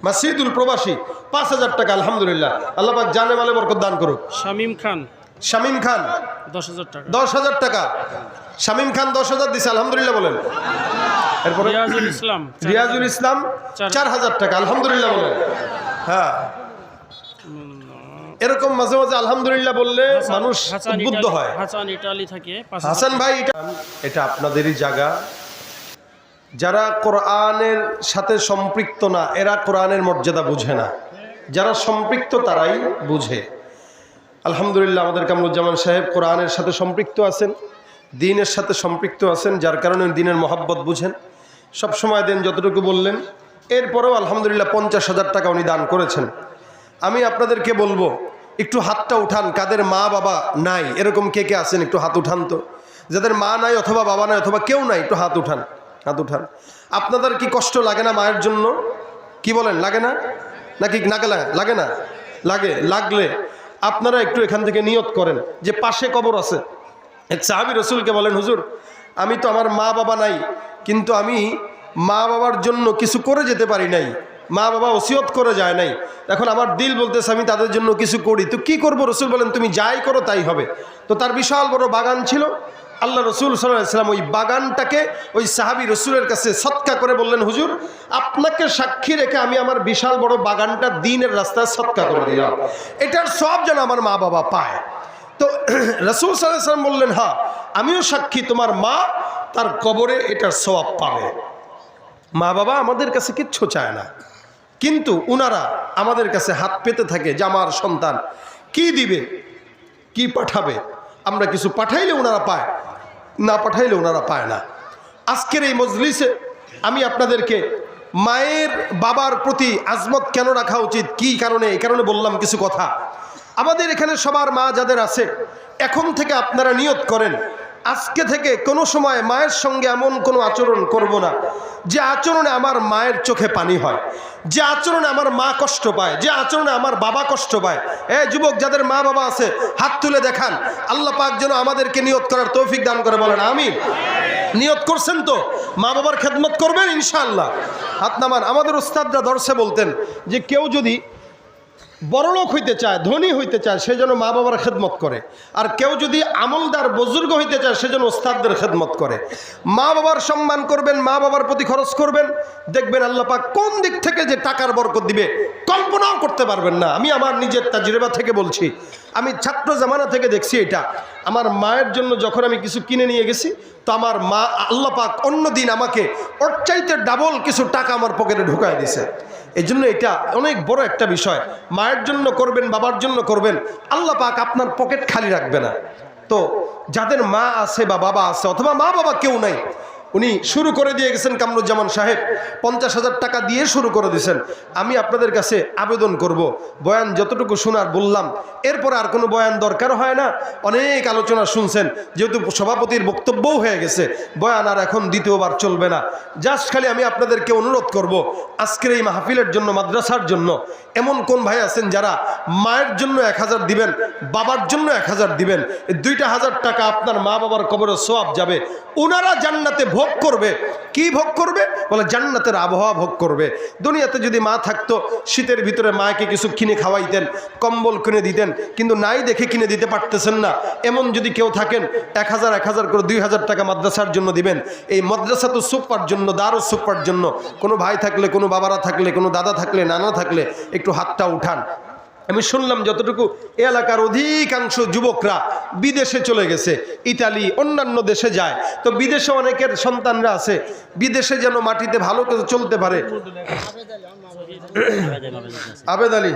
মাসিদুল প্রবাসী 5,000 টাকা। আলহামদুলিল্লাহ, আল্লাহ পাক জানে মালে বরকত দান করুক। শামীম খান 10,000 টাকা। 10,000 টাকা। শামীম খান 10,000 দিছে, আলহামদুলিল্লাহ বলেন। এরপরে রিয়াজুল ইসলাম 4,000 টাকা, আলহামদুলিল্লাহ বলেন। হ্যাঁ, এরকম মাঝে মাঝে আলহামদুলিল্লাহ বললে মানুষ উদ্বুদ্ধ হয়। হাসান ইটালি থেকে হাসান ভাই, এটা আপনাদেরই জায়গা। যারা কোরআনের সাথে সম্পৃক্ত না, এরা কোরআনের মর্যাদা বুঝে না। যারা সম্পৃক্ত তারাই বুঝে। আলহামদুলিল্লাহ, আমাদের কামরুজ্জামান সাহেব কোরআনের সাথে সম্পৃক্ত আছেন, দ্বীনের সাথে সম্পৃক্ত আছেন, যার কারণে দ্বীনের মহব্বত বুঝেন। সব সময় দেন যতটুকু বললেন। এরপরেও আলহামদুলিল্লাহ 50,000 টাকা উনি দান করেছেন। আমি আপনাদেরকে বলবো, একটু হাতটা উঠান। কাদের মা বাবা নাই, এরকম কে কে আছেন একটু হাত উঠান তো। যাদের মা নাই অথবা বাবা নাই অথবা কেউ নাই, একটু হাত উঠান, হাত উঠান। আপনাদের কি কষ্ট লাগে না মায়ের জন্য? কি বলেন, লাগে না নাকি? লাগে না? লাগে। লাগলে আপনারা একটু এখান থেকে নিয়ত করেন যে পাশে কবর আছে। এক সাহাবী রসুলকে বলেন, হুজুর আমি তো আমার মা বাবা নাই, কিন্তু আমি মা বাবার জন্য কিছু করে যেতে পারি নাই, মা বাবা ওসিয়ত করে যায় নাই, এখন আমার দিল বলতেছে আমি তাদের জন্য কিছু করি, তো কি করব? রসুল বলেন, তুমি যাই করো তাই হবে। তো তার বিশাল বড় বাগান ছিল। আল্লাহ রসুল সাল্লাল্লাহু আলাইহি ওয়াসাল্লাম ওই বাগানটাকে ওই সাহাবী রসুলের কাছে সদকা করে বললেন, হুজুর আপনাকে সাক্ষী রেখে আমি আমার বিশাল বড় বাগানটা দ্বীনের রাস্তায় সদকা করে দিলাম, এটার সব যেন আমার মা বাবা পায়। তো রসুল সাল্লাল্লাহু আলাইহি ওয়াসাল্লাম বললেন, হ্যাঁ আমিও সাক্ষী, তোমার মা তার কবরে এটার সওয়াব পাবে। মা বাবা আমাদের কাছে কিচ্ছু চায় না, কিন্তু উনারা আমাদের কাছে হাত পেতে থাকে যে আমার সন্তান কি দিবে, কি পাঠাবে। আমরা কিছু পাঠাইলে ওনারা পায়, না পাঠাইলে ওনারা পায় না। আজকের এই মজলিসে আমি আপনাদেরকে মায়ের বাবার প্রতি আজমত কেন রাখা উচিত, কি কারণে, এই কারণে বললাম কিছু কথা। আমাদের এখানে সবার মা যাদের আছে, এখন থেকে আপনারা নিয়ত করেন, আজকে থেকে কোনো সময় মায়ের সঙ্গে এমন কোনো আচরণ করব না যে আচরণে আমার মায়ের চোখে পানি হয়, যে আচরণে আমার মা কষ্ট পায়, যে আচরণে আমার বাবা কষ্ট পায়। যুবক যাদের মা বাবা আছে হাত তুলে দেখান। আল্লাহ পাক যেন আমাদেরকে নিয়ত করার তৌফিক দান করে, বলেন আমিন। নিয়ত করছেন তো মা বাবার খেদমত করবেন ইনশাআল্লাহ? হাত নামান। আমাদের উস্তাদরা দর্শে বলতেন যে কেউ যদি বড়লোক হইতে চায়, ধনী হইতে চায়, সে যেন মা বাবার খেদমত করে, আর কেউ যদি আমলদার বুজুর্গ হইতে চায় সে যেন ওস্তাদদের খেদমত করে। মা বাবার সম্মান করবেন, মা বাবার প্রতি খরচ করবেন, দেখবেন আল্লাহ পাক কোন দিক থেকে যে টাকার বরকত দিবে কল্পনাও করতে পারবেন না। আমি আমার নিজের তাজরিবা থেকে বলছি, আমি ছাত্র জামানা থেকে দেখছি এটা। আমার মায়ের জন্য যখন আমি কিছু কিনে নিয়ে গেছি, তো আমার মা আল্লাহ পাক অন্য দিন আমাকে ওর চাইতে ডাবল কিছু টাকা আমার পকেটে ঢুকায় দিছে। এই জন্য এটা অনেক বড় একটা বিষয়। মায়ের জন্য করবেন, বাবার জন্য করবেন, আল্লাহ পাক আপনার পকেট খালি রাখবে না। তো যাদের মা আছে বা বাবা আছে অথবা মা বাবা কেউ নাই, উনি শুরু করে দিয়ে গেছেন কামরুজ্জামান সাহেব 50,000 টাকা দিয়ে শুরু করে দিয়েছেন। আমি আপনাদের কাছে আবেদন করব, বয়ান যতটুকু শোনার বললাম, এরপর আর কোনো বয়ান দরকার হয় না। অনেক আলোচনা শুনছেন, যেহেতু সভাপতির বক্তব্যও হয়ে গেছে, বয়ান আর এখন দ্বিতীয়বার চলবে না। জাস্ট খালি আমি আপনাদেরকে অনুরোধ করব, আজকের এই মাহফিলের জন্য, মাদ্রাসার জন্য এমন কোন ভাই আছেন যারা মায়ের জন্য 1,000 দিবেন, বাবার জন্য 1,000 দিবেন, এই 2,000 টাকা আপনার মা বাবার কবরে সওয়াব যাবে। ওনারা জান্নাতে ভোগ করবে। কি ভোগ করবে? বলে জান্নাতের আবহাওয়া ভোগ করবে। দুনিয়াতে যদি মা থাকতো, শীতের ভিতরে মাকে কিছু কিনে খাওয়াইতেন, কম্বল কিনে দিতেন, কিন্তু নাই দেখে কিনে দিতে পারতেছেন না। এমন যদি কেউ থাকেন 1,000 করে 2,000 টাকা মাদ্রাসার জন্য দিবেন। এই মাদ্রাসা তো সুপার জন্য, দারুস সুপার জন্য। কোনো ভাই থাকলে, কোনো বাবারা থাকলে, কোনো দাদা থাকলে, নানা থাকলে একটু হাতটা উঠান। আমি শুনলাম যতটুকু এলাকার অধিকাংশ যুবকরা বিদেশে চলে গেছে, ইতালি অন্যান্য দেশে যায়। তো বিদেশে অনেকের সন্তানরা আছে, বিদেশে যেন মাটিতে ভালো করে চলতে পারে। আবেদ আলী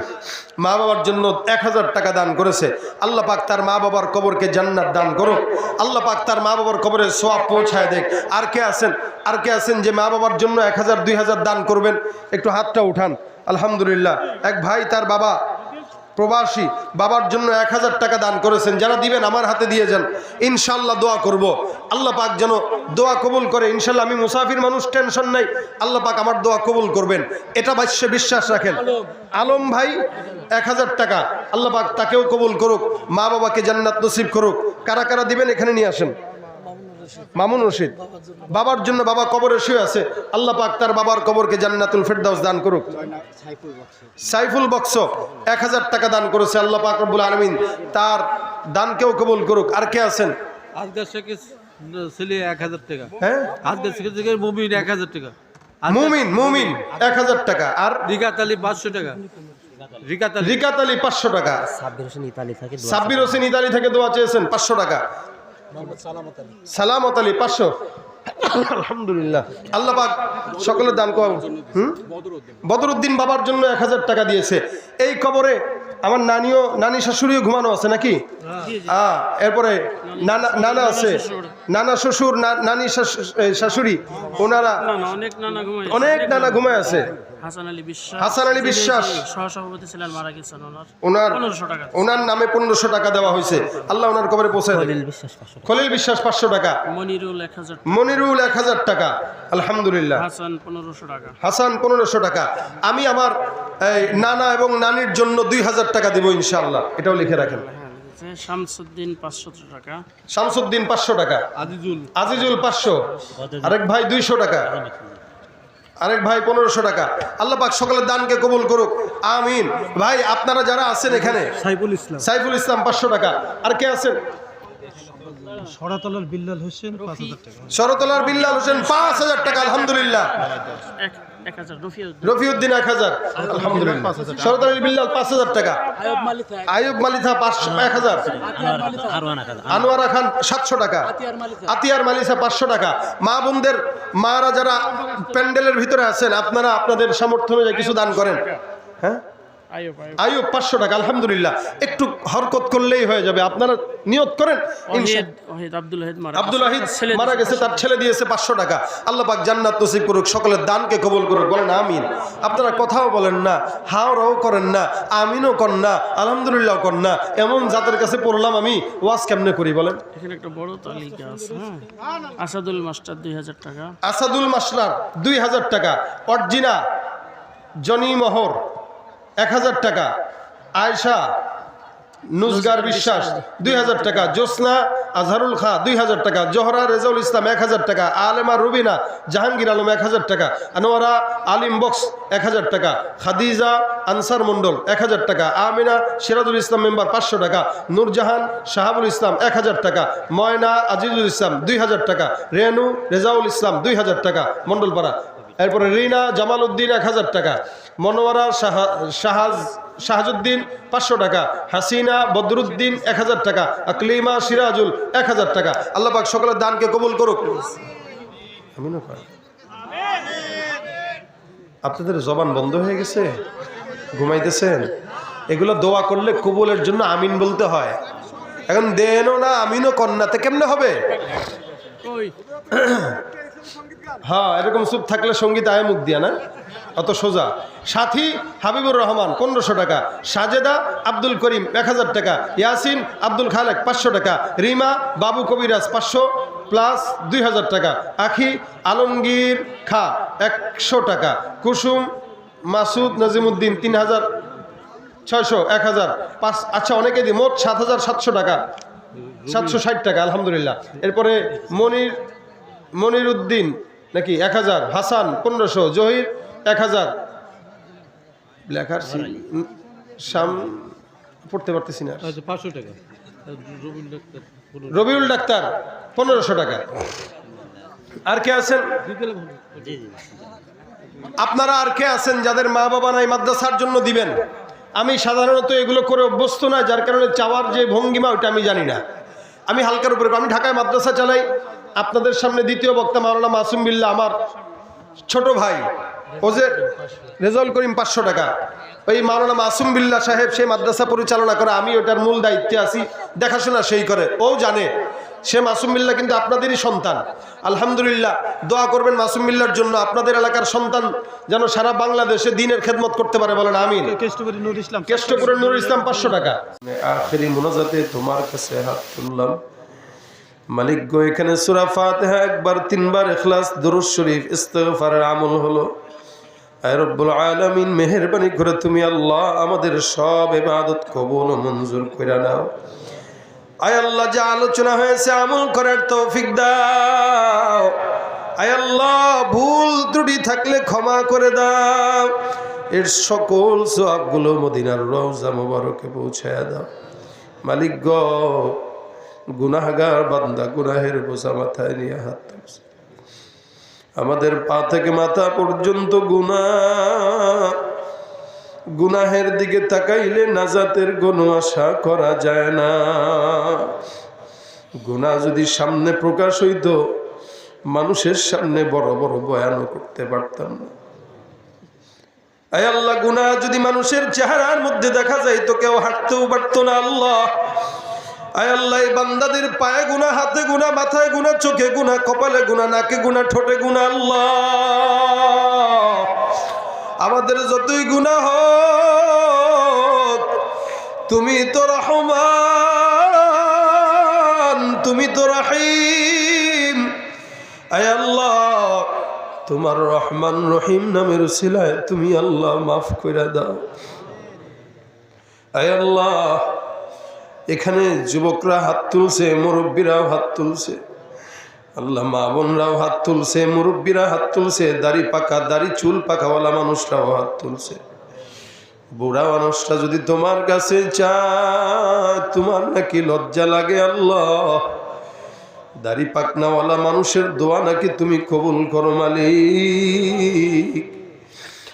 মা বাবার জন্য 1,000 টাকা দান করেছে। আল্লাহ পাক তার মা বাবার কবরকে জান্নাত দান করো। আল্লাহ পাক তার মা বাবার কবরে সওয়াব পৌঁছায় দেখ। আর কে আছেন যে মা বাবার জন্য 1,000 2,000 দান করবেন? একটু হাতটা উঠান। আলহামদুলিল্লাহ, এক ভাই তার বাবা প্রবাসী, বাবার জন্য 1,000 টাকা দান করেছেন। যারা দিবেন আমার হাতে দিয়ে যান, ইনশাল্লাহ দোয়া করব, আল্লাহ পাক যেন দোয়া কবুল করে। ইনশাল্লাহ আমি মুসাফির মানুষ, টেনশন নাই, আল্লাহ পাক আমার দোয়া কবুল করবেন, এটা বাস্যে বিশ্বাস রাখেন। আলম ভাই 1,000 টাকা, আল্লাহ পাক তাকেও কবুল করুক, মা বাবাকে জান্নাত নসিব করুক। কারা কারা দিবেন এখানে নিয়ে আসেন। মামুন রশিদ বাবার জন্য, বাবা কবরে শুয়ে আছে, আল্লাহ পাক তার বাবার কবরকে জান্নাতুল ফেরদাউস দান করুক। সাইফুল বক্স 1000 টাকা দান করেছে, আল্লাহ পাক রব্বুল আলামিন তার দানকেও কবুল করুক। আর কে আছেন? আজকের শেখের ছেলে 1000 টাকা। হ্যাঁ, আজকের শেখের মুমিন 1000 টাকা। মুমিন 1000 টাকা। আর রিকাত আলী 500 টাকা। রিকাত আলী 500 টাকা। সাব্বির হোসেন ইতালি থেকে দোয়া চেয়েছেন 500 টাকা। সালামত আলী 500। আলহামদুলিল্লাহ, আল্লাহ পাক সকলের দান করুন। বদরুদ্দিন বাবার জন্য 1000 টাকা দিয়েছে। এই কবরে আমার নানি শাশুড়িও ঘুমানো আছে নাকি? এরপরে নানা আছে, নানা শ্বশুর, নানি শাশুড়ি, ওনারা অনেক নানা ঘুমায় আছে। হাসান আলী বিশ্বাস সহসভাপতি ছিলেন, মারা গেছেন। ওনার নামে 1500 টাকা দেওয়া হয়েছে, আল্লাহ ওনার কবরে পৌঁছে দেবে। খলিল বিশ্বাস 500 টাকা। মনিরুল 1000 টাকা। আলহামদুলিল্লাহ। হাসান 1500 টাকা। আমি আমার নানা এবং নানির জন্য 2000 টাকা দিব ইনশাআল্লাহ, এটাও লিখে রাখেন। শামসুদ্দিন 500 টাকা। শামসুদ্দিন 500 টাকা। আজিজুল 500। আরেক ভাই 200 টাকা। আরেক ভাই 1500 টাকা। আল্লাহ পাক সকলের দানকে কবুল করুক, আমিন। ভাই আপনারা যারা আছেন এখানে, সাইফুল ইসলাম 500 টাকা। আর কে আছেন? শরতলার বিল্লাল হোসেন 5000 টাকা। শরতলার বিল্লাল হোসেন 5000 টাকা। আলহামদুলিল্লাহ। রফিউদ্দিন 1000। আলহামদুলিল্লাহ। শরতলার বিল্লাল 5000 টাকা। আয়ুব মালিথা 1000। আনোয়ারা খান 700 টাকা। আতিয়ার মালিসা 500 টাকা। মা বোনদের, মারা যারা প্যান্ডেলের ভিতরে আছেন, আপনারা আপনাদের সামর্থ্য অনুযায়ী কিছু দান করেন। হ্যাঁ, আয়ুব 500 টাকা। আলহামদুলিল্লাহ, একটু হরকত করলেই হয়ে যাবে, আপনারা নিয়ত করেন। আব্দুল ওয়াহিদ মারা গেছে, তার ছেলে দিয়েছে 500 টাকা। আল্লাহ পাক জান্নাত নসিব করুক, সকলের দানকে কবুল করুক। বলেন আমিন। আপনারা কথাও বলেন না, হাওরাও করেন না, আমিনও করেন না, আলহামদুলিল্লাহ করেন না। এমন জাতের কাছে পড়লাম আমি, ওয়াজ কেমনে করি বলেন? এখানে একটা বড় তালিকা আছে। আসাদুল মাস্টার 2000 টাকা। আসাদুল মাস্টার 2000 টাকা। অর্জিনা জনি মোহর 1000 টাকা। আয়শা নুজগার বিশ্বাস 2000 টাকা। জোসনা আজহারুল খা 2000 টাকা। জোহরা রেজাউল ইসলাম 1000 টাকা। আলেমা রুবিনা জাহাঙ্গীর আলম 1000 টাকা। আনোয়ারা আলিম বক্স 1000 টাকা। খাদিজা আনসার মন্ডল 1000 টাকা। আমিনা সিরাজুল ইসলাম মেম্বার 500 টাকা। নূরজাহান শাহাবুল ইসলাম 1000 টাকা। ময়না আজিজুল ইসলাম 2000 টাকা। রেনু রেজাউল ইসলাম 2000 টাকা মন্ডলপাড়া। এরপরে রিনা জামাল উদ্দিন 1000 টাকা। মনোয়ারা শাহাজুদ্দিন 500 টাকা। হাসিনা বদরুদ্দিন 1000 টাকা। আকলিমা সিরাজুল 1000 টাকা। আল্লাহ পাক সকলের দানকে কবুল করুক। আপনাদের জবান বন্ধ হয়ে গেছে, ঘুমাইতেছেন? এগুলো দোয়া করলে কবুলের জন্য আমিন বলতে হয়। এখন দেনও না, আমিনও কন্যাতে কেমনে হবে? হ্যাঁ, এরকম চুপ থাকলে সঙ্গীত আয় মুখ দিয়া না, অত সোজা। সাথী হাবিবুর রহমান 1500 টাকা। সাজেদা আব্দুল করিম 1000 টাকা। ইয়াসিন আব্দুল খালেক 500 টাকা। রিমা বাবু কবিরাজ 500 প্লাস 2000 টাকা। আখি আলমগীর খা 100 টাকা। কুসুম মাসুদ নাজিমুদ্দিন 3600 1000 5। আচ্ছা, অনেকে দিই, মোট 7700 টাকা, 760 টাকা। আলহামদুলিল্লাহ। এরপরে মনির উদ্দিন নাকি 1000। হাসান 1500। জহির 1000। লেখার শাম পড়তে পারতেছি না। 500 টাকা। রবিউল ডাক্তার 1500 টাকা। আর কে আছেন আপনারা? আর কে আছেন যাদের মা বাবা নাই, মাদ্রাসার জন্য দিবেন? আমি সাধারণত এগুলো করে অভ্যস্ত না, যার কারণে চাওয়ার যে ভঙ্গিমা ওইটা আমি জানি না। আমি হালকার উপরে, আমি ঢাকায় মাদ্রাসা চালাই। আপনাদের সামনে দ্বিতীয় বক্তা মাওলানা মাসুম বিল্লাহ, আমার ছোট ভাই। ও যে রেজাউল করিম 500 টাকা। ওই মাওলানা মাসুম বিল্লাহ সাহেব সেই মাদ্রাসা পরিচালনা করে, আমি ওটার মূল দায়িত্বে আছি, দেখাশোনা সেই করে, ও জানে। সে মাসুম বিল্লাহ কিন্তু আপনাদেরই সন্তান। আলহামদুলিল্লাহ, দোয়া করবেন মাসুম বিল্লাহর জন্য, আপনাদের এলাকার সন্তান যেন সারা বাংলাদেশে দ্বীনের খেদমত করতে পারে। বলেন আমিন। কেষ্টপুরের নূর ইসলাম 500 টাকা। আখেরি মুনাজাতে তোমার কাছে হাত তুললাম। মালিক গো, এখানে সূরা ফাতিহা একবার, 3 বার ইখলাস, দুরূদ শরীফ, ইস্তিগফারের আমল হলো। আয় রব্বুল আলামিন, মেহেরবানি করে তুমি আল্লাহ আমাদের সব ইবাদত কবুল ও মঞ্জুর কইরা নাও। আয় আল্লাহ, যা আলোচনা হয়েছে আমল করার তৌফিক দাও। আয় আল্লাহ, ভুল ত্রুটি থাকলে ক্ষমা করে দাও। এর সকল সওয়াবগুলো মদিনার রওজা মুবারকে পৌঁছায়া দাও। মালিক গো, গুনাহগার বান্দা গুনাহের বোঝা মাথায় নিয়ে হাত তুলছে। আমাদের পা থেকে মাথা পর্যন্ত গুনাহের দিকে তাকাইলে নাজাতের কোনো আশা করা যায় না। গুনাহ যদি সামনে প্রকাশ হইত, মানুষের সামনে বড় বড় বয়ানও করতে পারতাম না। আয় আল্লাহ, গুনাহ যদি মানুষের চেহারার মধ্যে দেখা যায় তো কেউ হাঁটতেও পারত না। আল্লাহ, আয় আল্লাহ, এই বান্দাদের পায়ে গুনাহ, হাতে গুনাহ, মাথায় গুনাহ, চোখে গুনাহ, কপালে গুনাহ, নাকে গুনাহ, ঠোঁটে গুনাহ। আল্লাহ, আমাদের যতই গুনাহ হোক, তুমি তো রহমান, তুমি তো রহিম। আয় আল্লাহ, তোমার রহমান রহিম নামের উসিলায় তুমি আল্লাহ মাফ করে দাও। আয় আল্লাহ, এখানে যুবকরা হাত তুলছে, মুরব্বীরাও হাত তুলছে। আল্লাহ, মা বোনরাও হাত তুলছে, মুরব্বীরা হাত তুলছে, দাড়ি পাকা, দাড়ি চুল পাকাওয়ালা মানুষরাও হাত তুলছে। বুড়া মানুষরা যদি তোমার কাছে চায়, তোমার নাকি লজ্জা লাগে। আল্লাহ, দাড়ি পাকনাওয়ালা মানুষের দোয়া নাকি তুমি কবুল করো মালিক।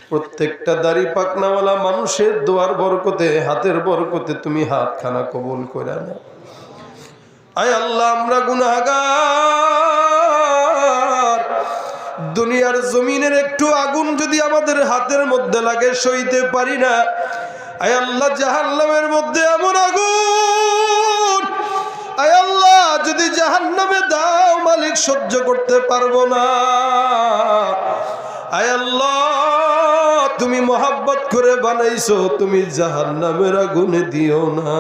প্রত্যেকটা দাড়ি পাকনাওয়ালা মানুষের দোয়ার বরকতে, হাতের বরকতে তুমি হাতখানা কবুল করে নাও। আয় আল্লাহ, আমরা গুনাহগার, দুনিয়ার জমিনের একটু আগুন যদি আমাদের হাতের মধ্যে লাগে সইতে পারি না। আয় আল্লাহ, জাহান্নামের মধ্যে এমন আগুন, আয় আল্লাহ, যদি জাহান্নামে দাও মালিক, সহ্য করতে পারবো না। আয় আল্লাহ, তুমি মহাব্বত করে বানাইছো, তুমি জাহান্নামের আগুনে দিও না।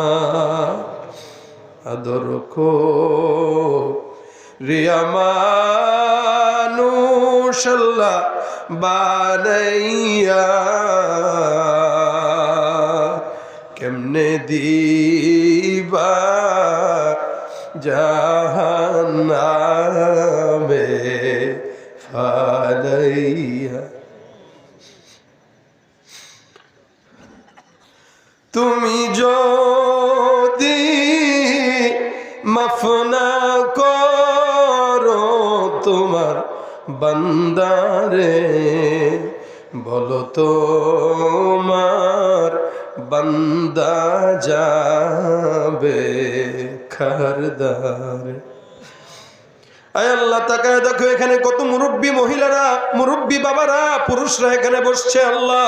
আদর রিয়া মানুষ আল্লাহ বানাইয়া, কেমনে দিবা জাহান্নামে ফালাইয়া। তুমি যদি মাফ না করো তোমার বান্দারে, বলো তোমার বান্দা যাবে খারদারে। আয় আল্লাহ, তাকায় দেখো এখানে কত মুরব্বী মহিলারা, মুরব্বী বাবারা, পুরুষরা এখানে বসছে। আল্লাহ,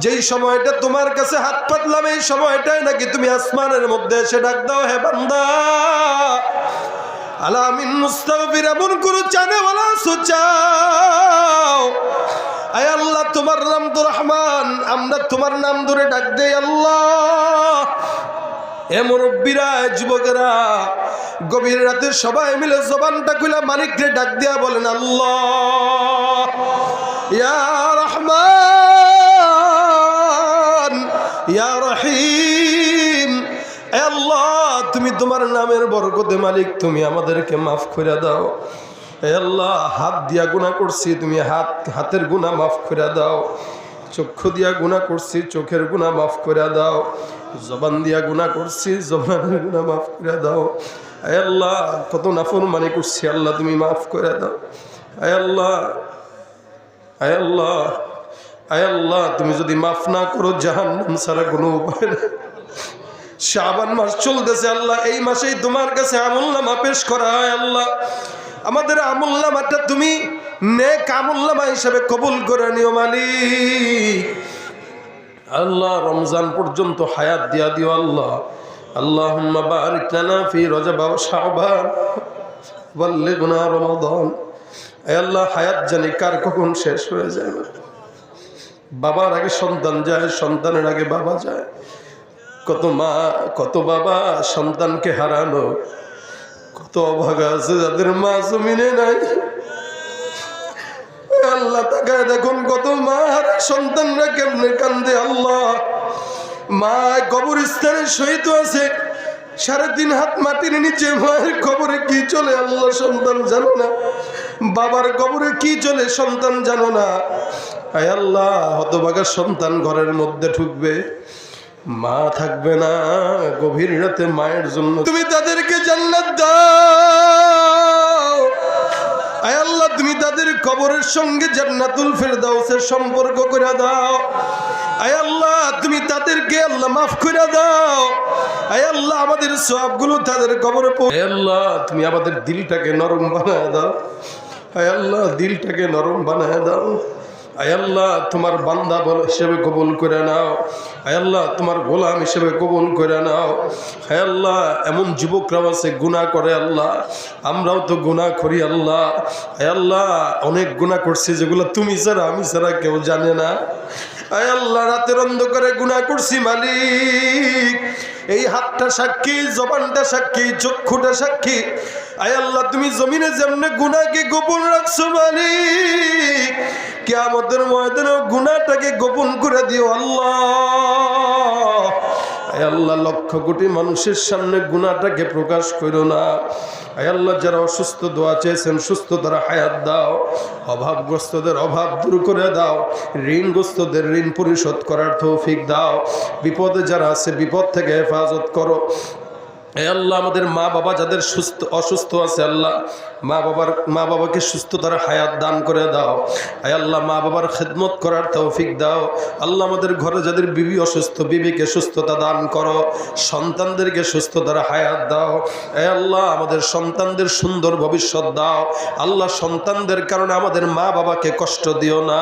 যেই সময়টা তোমার কাছে হাত পাতলাম, এই সময়টাই নাকি তুমি আসমানের মধ্যে এসে ডাক দাও, হে বান্দা আলামিন মুস্তাগফির, এমন কোনো চানেওয়ালা সুচাও। আয় আল্লাহ, তোমার নাম তো রহমান, আমরা তোমার নাম ধরে ডাক দেই। আল্লাহ, এ মুরব্বীরা, যুবকেরা, গভীর রাতে সবাই মিলে জবানটা খুলে মালিককে ডাক দিয়া বলেন, আল্লাহ ইয়া রহমান ইয়া রহিম। এ আল্লাহ, তুমি তোমার নামের বরকতে মালিক তুমি আমাদেরকে মাফ করে দাও। এ আল্লাহ, হাত দিয়া গুনাহ করছি, তুমি হাতের গুনাহ মাফ করে দাও। চক্ষু দিয়া গুনাহ করছি, চোখের গুনাহ মাফ করে দাও। জবান দিয়া গুনাহ করছি, জবানের গুনাহ মাফ করে দাও। এ আল্লাহ, কত নাফরমানি করছি, আল্লাহ তুমি মাফ করে দাও। এ আল্লাহ, আয় আল্লাহ, আয় আল্লাহ, তুমি যদি মাফ না করো জাহান্নাম ছাড়া কোনো উপায় নেই। শাবান মাস চলতেছে আল্লাহ, এই মাসেই তোমার কাছে আমলনামা পেশ করা হয়। আল্লাহ, আমাদের আমলনামাটা তুমি নেক আমলনামা হিসেবে কবুল করে নিও মালিক। আল্লাহ, রমজান পর্যন্ত হায়াত দিয়া দিও আল্লাহ। আল্লাহুম্মা বারিক লানা ফি রজব ওয়া শাবান বাল্লিগনা রমাদান। হে আল্লাহ, হায়াত জানি কার কখন শেষ হয়ে যায়। বাবার আগে সন্তান যায়, সন্তানের আগে বাবা যায়। কত মা, কত বাবা সন্তানকে হারানো, কত অভাগা আছে যাদের মা জমিনে নাই। আল্লাহ, তাকায় দেখুন কত মা হারা সন্তানরা কেমনে কান্দে। আল্লাহ, মা কবরস্থানে শহীদ আছে, 3.5 হাত মাটির নিচে মায়ের কবরে কি চলে আল্লাহ সন্তান জানো না, বাবার কবরে কি চলে সন্তান জানো না। আয় আল্লাহ, হতভাগা সন্তান ঘরের মধ্যে ঢুকবে, মা থাকবে না, গভীর রাতে মায়ের জন্য তুমি তাদেরকে জান্নাত দাও। আয় আল্লাহ, তুমি তাদের কবরের সঙ্গে জান্নাতুল ফেরদাউসের সম্পর্ক করে দাও। আয় আল্লাহ, তুমি তাদেরকে আল্লাহ মাফ করে দাও। আয় আল্লাহ, আমাদের সওয়াবগুলো তাদের কবরে আয় আল্লাহ, তুমি আমাদের দিলটাকে নরম বানায় দাও। আয় আল্লাহ, দিলটাকে নরম বানায় দাও। আয় আল্লাহ, তোমার বান্দা বল হিসেবে কবুল করে নাও। আয় আল্লাহ, তোমার গোলাম হিসেবে কবুল করে নাও। আয় আল্লাহ, এমন যুবকরাও আছে গুনাহ করে আল্লাহ, আমরাও তো গুনাহ করি আল্লাহ। আয় আল্লাহ, অনেক গুনাহ করছি যেগুলো তুমি ছাড়া আমি ছাড়া কেউ জানে না। আয় আল্লাহ, রাতের অন্ধকারে গুনাহ করছি মালিক, এই হাতটা সাক্ষী, জবানটা সাক্ষী, চক্ষুটা সাক্ষী। আয় আল্লাহ, তুমি জমিনে যেমনে গুনাহকে গোপন রাখছো মালিক, কিয়ামতের ময়দানে গুনাহটাকে গোপন করে দিও আল্লাহ। আয় আল্লাহ, লক্ষ কোটি মানুষের সামনে গুনাহটাকে প্রকাশ করো না। আয় আল্লাহ, যারা অসুস্থ দোয়া চেয়েছেন সুস্থতার হায়াত দাও, অভাবগ্রস্তদের অভাব দূর করে দাও, ঋণগ্রস্তদের ঋণ পরিশোধ করার তৌফিক দাও, বিপদে যারা আছে বিপদ থেকে হেফাজত করো। হে আল্লাহ, আমাদের মা বাবা যাদের অসুস্থ আছে আল্লাহ, মা বাবাকে সুস্থতার হায়াত দান করে দাও। হে আল্লাহ, মা বাবার খেদমত করার তৌফিক দাও। আল্লাহ, আমাদের ঘরে যাদের বিবি অসুস্থ, বিবিকে সুস্থতা দান করো, সন্তানদেরকে সুস্থতার হায়াত দাও। হে আল্লাহ, আমাদের সন্তানদের সুন্দর ভবিষ্যৎ দাও। আল্লাহ, সন্তানদের কারণে আমাদের মা বাবাকে কষ্ট দিও না,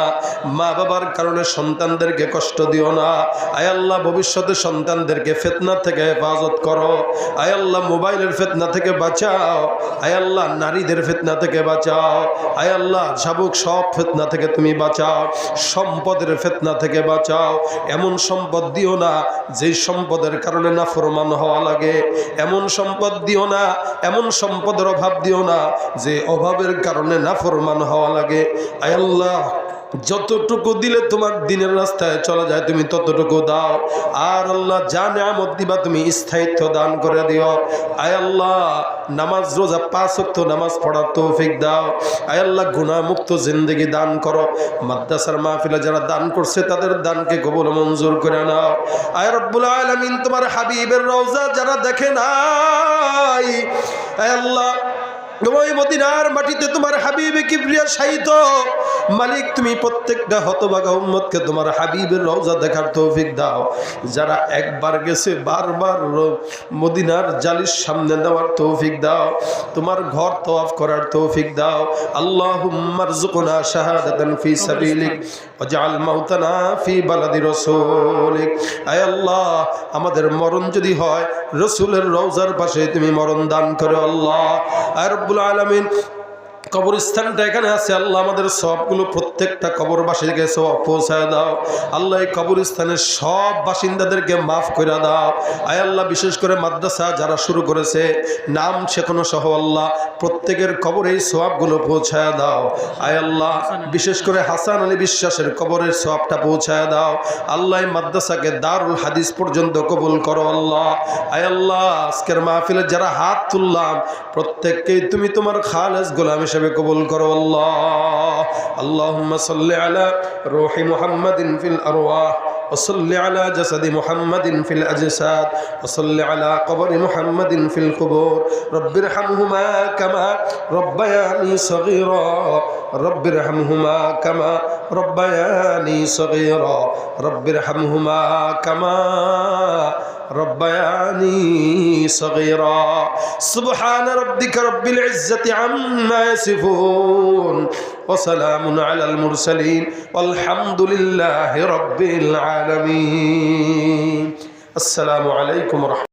মা বাবার কারণে সন্তানদেরকে কষ্ট দিও না। আয় আল্লাহ, ভবিষ্যতে সন্তানদেরকে ফিতনা থেকে হেফাজত করো। আয় আল্লাহ, মোবাইলের ফিতনা থেকে বাঁচাও। আয় আল্লাহ, নারীদের ফিতনা থেকে বাঁচাও। আয় আল্লাহ, শাবুক সব ফিতনা থেকে তুমি বাঁচাও, সম্পদের ফিতনা থেকে বাঁচাও। এমন সম্পদ দিও না যেই সম্পদের কারণে নাফরমান হওয়া লাগে, এমন সম্পদ দিও না, এমন সম্পদের অভাব দিও না যে অভাবের কারণে নাফরমান হওয়া লাগে। আয় আল্লাহ, যতটুকু দিলে তোমার দিনের রাস্তায় চলা যায় তুমি ততটুকু দাও। আর আল্লাহ, যা নিয়ামত দিবা তুমি স্থায়িত্ব দান করে দিও। আয় আল্লাহ, নামাজ রোজা 5 ওয়াক্ত নামাজ পড়ার তৌফিক দাও। আয় আল্লাহ, গুনাহ মুক্ত জিন্দেগি দান করো। মাদ্রাসার মাহফিলে যারা দান করছে তাদের দানকে কবুল মঞ্জুর করে নাও। আয় রব্বুল আলামিন, তোমার হাবিবের রওজা যারা দেখে নাই, আয় আল্লাহ, ওই মদিনার মাটিতে তোমার হাবিবে কিবরিয়া শায়িত মালিক, তুমি প্রত্যেকটা হতভাগা উম্মতকে তোমার হাবিবের রওজা দেখার তৌফিক দাও। যারা একবার গেছে বারবার মদিনার জালির সামনে নেওয়ার তৌফিক দাও, তোমার ঘর তওয়াফ করার তৌফিক দাও। আল্লাহুম্মা রযুকনা শাহাদাতান ফি সাবিলিক ওয়াজআল মাউতানা ফি বালাদি রাসূলিক। আয় আল্লাহ, আমাদের মরণ যদি হয় রাসূলের রওজার পাশে তুমি মরণ দান করো আল্লাহ। আর রব্বুল আলামিন, কবরস্থানটা এখানে আছে আল্লাহ, আমাদের সবগুলো প্রত্যেকটা কবরবাসীকে সব পৌঁছায় দাও আল্লাহ। এই কবরস্থানের সব বাসিন্দাদেরকে মাফ করে দাও। আয় আল্লাহ, বিশেষ করে মাদ্রাসা যারা শুরু করেছে নাম শেখানো সহ আল্লাহ, প্রত্যেকের কবরে এই সওয়াবগুলো পৌঁছায় দাও। আয় আল্লাহ, বিশেষ করে হাসান আলী বিশ্বাসের কবরের সওয়াবটা পৌঁছায় দাও আল্লাহ। এই মাদ্রাসাকে দারুল হাদিস পর্যন্ত কবুল করো আল্লাহ। আয় আল্লাহ, আজকের মাহফিলে যারা হাত তুললাম প্রত্যেককেই তুমি তোমার খালেস গোলাম হিসেবে কবুল করো আল্লাহ। আল্লাহুম্মা সাল্লি আলা রূহি মুহাম্মাদিন ফিল আরওয়াহ وصل على جسد محمد في الأجساد وصل على قبر محمد في القبور رب ارحمهما كما ربياني صغيرا رب ارحمهما كما ربياني صغيرا رب ارحمهما كما ربياني صغيرا سبحان ربك رب العزة عما يصفون وسلام على المرسلين والحمد لله رب العالمين. السلام عليكم ورحمة الله.